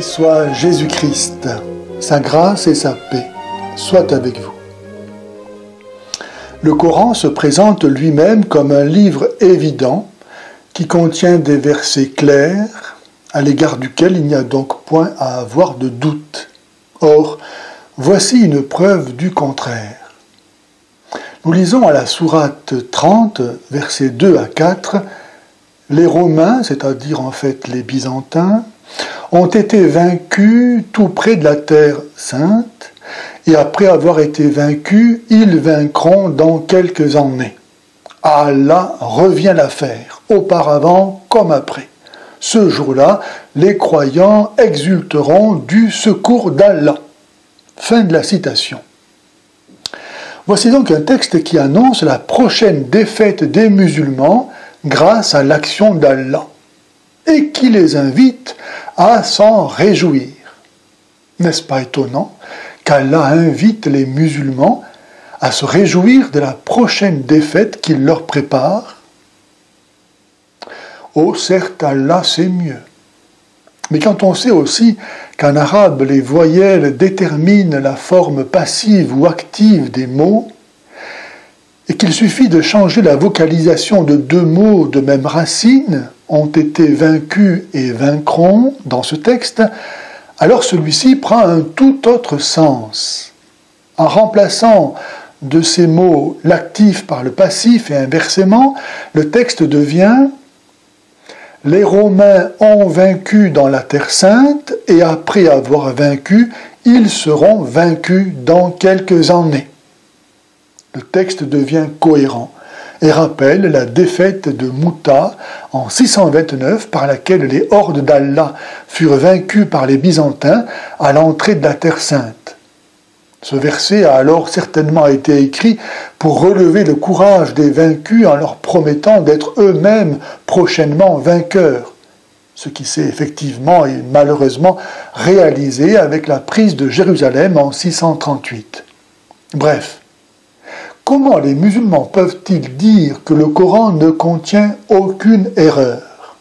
Loué soit Jésus-Christ, sa grâce et sa paix soient avec vous. Le Coran se présente lui-même comme un livre évident qui contient des versets clairs à l'égard duquel il n'y a donc point à avoir de doute. Or, voici une preuve du contraire. Nous lisons à la sourate 30, versets 2 à 4, « Les Romains, c'est-à-dire en fait les Byzantins, ont été vaincus tout près de la terre sainte, et après avoir été vaincus, ils vaincront dans quelques années. À Allah revient l'affaire, auparavant comme après. Ce jour-là, les croyants exulteront du secours d'Allah. » Fin de la citation. Voici donc un texte qui annonce la prochaine défaite des musulmans grâce à l'action d'Allah, et qui les invite à s'en réjouir. N'est-ce pas étonnant qu'Allah invite les musulmans à se réjouir de la prochaine défaite qu'il leur prépare? Oh, certes, Allah sait mieux. Mais quand on sait aussi qu'en arabe, les voyelles déterminent la forme passive ou active des mots, et qu'il suffit de changer la vocalisation de deux mots de même racine, ont été vaincus et vaincront, dans ce texte, alors celui-ci prend un tout autre sens. En remplaçant de ces mots l'actif par le passif et inversement, le texte devient « Les Romains ont vaincu dans la Terre Sainte, et après avoir vaincu, ils seront vaincus dans quelques années. » Le texte devient cohérent et rappelle la défaite de Mouta en 629 par laquelle les hordes d'Allah furent vaincues par les Byzantins à l'entrée de la Terre Sainte. Ce verset a alors certainement été écrit pour relever le courage des vaincus en leur promettant d'être eux-mêmes prochainement vainqueurs, ce qui s'est effectivement et malheureusement réalisé avec la prise de Jérusalem en 638. Bref, comment les musulmans peuvent-ils dire que le Coran ne contient aucune erreur?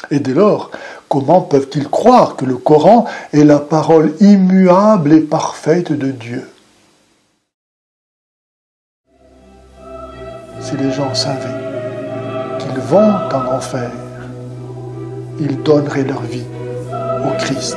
Et dès lors, comment peuvent-ils croire que le Coran est la parole immuable et parfaite de Dieu? Si les gens savaient qu'ils vont en enfer, ils donneraient leur vie au Christ.